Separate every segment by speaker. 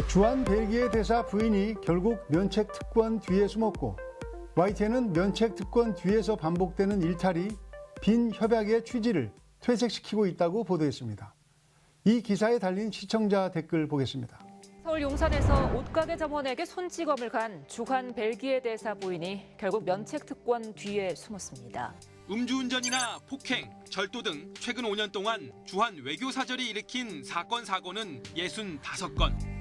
Speaker 1: 주한 벨기에 대사 부인이 결국 면책 특권 뒤에 숨었고 YTN은 면책 특권 뒤에서 반복되는 일탈이 빈 협약의 취지를 퇴색시키고 있다고 보도했습니다. 이 기사에 달린 시청자 댓글 보겠습니다.
Speaker 2: 서울 용산에서 옷가게 점원에게 손찌검을 간 주한 벨기에 대사 부인이 결국 면책 특권 뒤에 숨었습니다.
Speaker 3: 음주운전이나 폭행, 절도 등 최근 5년 동안 주한 외교사절이 일으킨 사건은 65건.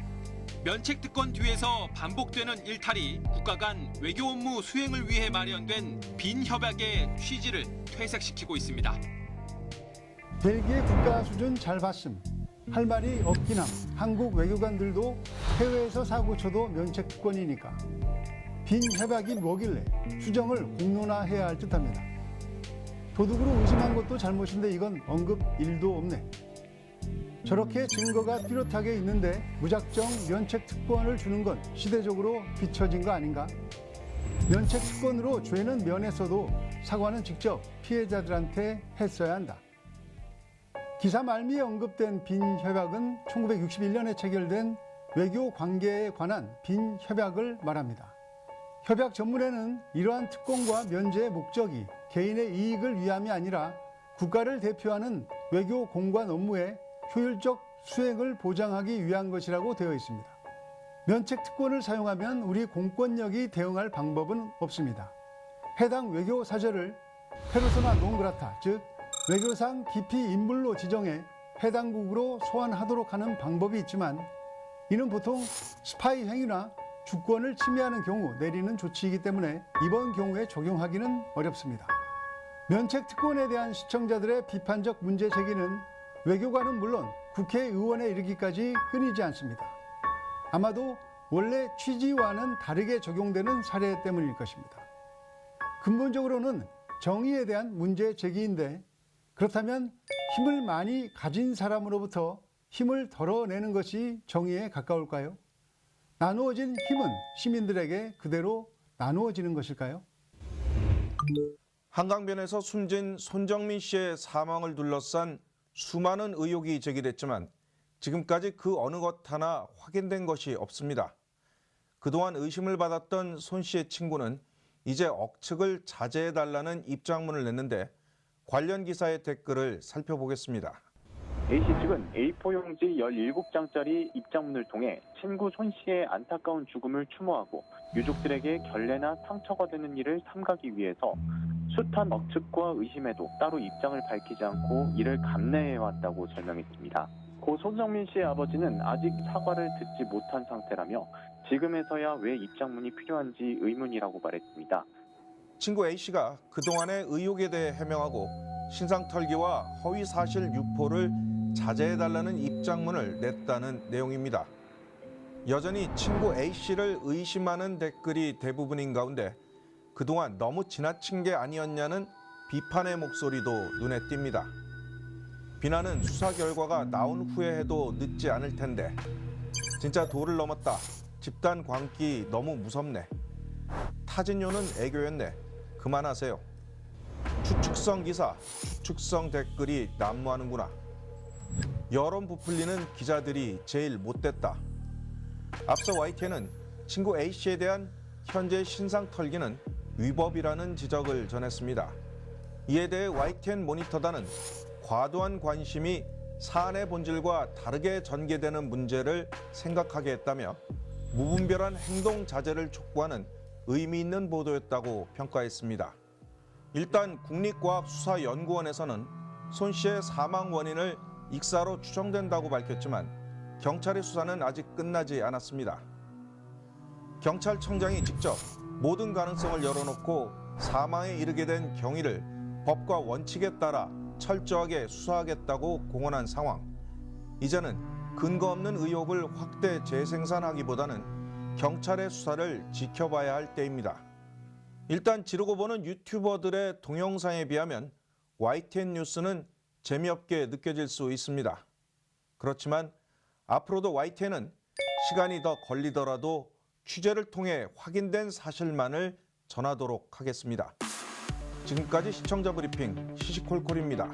Speaker 3: 면책 특권 뒤에서 반복되는 일탈이 국가 간 외교 업무 수행을 위해 마련된 빈 협약의 취지를 퇴색시키고 있습니다.
Speaker 1: 벨기에 국가 수준 잘 봤음. 할 말이 없긴 함. 한국 외교관들도 해외에서 사고 쳐도 면책 특권이니까. 빈 협약이 뭐길래 수정을 공론화해야 할 듯합니다. 도둑으로 의심한 것도 잘못인데 이건 언급 1도 없네. 저렇게 증거가 뚜렷하게 있는데 무작정 면책 특권을 주는 건 시대적으로 뒤처진 거 아닌가? 면책 특권으로 죄는 면했어도 사과는 직접 피해자들한테 했어야 한다. 기사 말미에 언급된 빈 협약은 1961년에 체결된 외교 관계에 관한 빈 협약을 말합니다. 협약 전문에는 이러한 특권과 면제의 목적이 개인의 이익을 위함이 아니라 국가를 대표하는 외교 공관 업무의 효율적 수행을 보장하기 위한 것이라고 되어 있습니다. 면책 특권을 사용하면 우리 공권력이 대응할 방법은 없습니다. 해당 외교 사절을 페르소나 논그라타, 즉 외교상 기피 인물로 지정해 해당국으로 소환하도록 하는 방법이 있지만 이는 보통 스파이 행위나 주권을 침해하는 경우 내리는 조치이기 때문에 이번 경우에 적용하기는 어렵습니다. 면책 특권에 대한 시청자들의 비판적 문제 제기는 외교관은 물론 국회의원에 이르기까지 끊이지 않습니다. 아마도 원래 취지와는 다르게 적용되는 사례 때문일 것입니다. 근본적으로는 정의에 대한 문제 제기인데 그렇다면 힘을 많이 가진 사람으로부터 힘을 덜어내는 것이 정의에 가까울까요? 나누어진 힘은 시민들에게 그대로 나누어지는 것일까요?
Speaker 4: 한강변에서 숨진 손정민 씨의 사망을 둘러싼 수많은 의혹이 제기됐지만 지금까지 그 어느 것 하나 확인된 것이 없습니다. 그동안 의심을 받았던 손 씨의 친구는 이제 억측을 자제해달라는 입장문을 냈는데 관련 기사의 댓글을 살펴보겠습니다.
Speaker 5: A씨 측은 A4 용지 17장짜리 입장문을 통해 친구 손 씨의 안타까운 죽음을 추모하고 유족들에게 결례나 상처가 되는 일을 삼가기 위해서 숱한 억측과 의심에도 따로 입장을 밝히지 않고 이를 감내해왔다고 설명했습니다. 고 손정민 씨의 아버지는 아직 사과를 듣지 못한 상태라며 지금에서야 왜 입장문이 필요한지 의문이라고 말했습니다.
Speaker 4: 친구 A씨가 그동안의 의혹에 대해 해명하고 신상털기와 허위사실 유포를 자제해달라는 입장문을 냈다는 내용입니다. 여전히 친구 A씨를 의심하는 댓글이 대부분인 가운데 그동안 너무 지나친 게 아니었냐는 비판의 목소리도 눈에 띕니다. 비난은 수사 결과가 나온 후에 해도 늦지 않을 텐데 진짜 도를 넘었다. 집단 광기 너무 무섭네. 타진요는 애교였네. 그만하세요. 추측성 기사, 추측성 댓글이 난무하는구나. 여론 부풀리는 기자들이 제일 못됐다. 앞서 YTN은 친구 A씨에 대한 현재 신상 털기는 위법이라는 지적을 전했습니다. 이에 대해 YTN 모니터단은 과도한 관심이 사안의 본질과 다르게 전개되는 문제를 생각하게 했다며 무분별한 행동 자제를 촉구하는 의미 있는 보도였다고 평가했습니다. 일단 국립과학수사연구원에서는 손 씨의 사망 원인을 익사로 추정된다고 밝혔지만 경찰의 수사는 아직 끝나지 않았습니다. 경찰청장이 직접 모든 가능성을 열어놓고 사망에 이르게 된 경위를 법과 원칙에 따라 철저하게 수사하겠다고 공언한 상황. 이제는 근거 없는 의혹을 확대 재생산하기보다는 경찰의 수사를 지켜봐야 할 때입니다. 일단 지르고 보는 유튜버들의 동영상에 비하면 YTN 뉴스는 재미없게 느껴질 수 있습니다. 그렇지만 앞으로도 YTN은 시간이 더 걸리더라도 취재를 통해 확인된 사실만을 전하도록 하겠습니다. 지금까지 시청자 브리핑 시시콜콜입니다.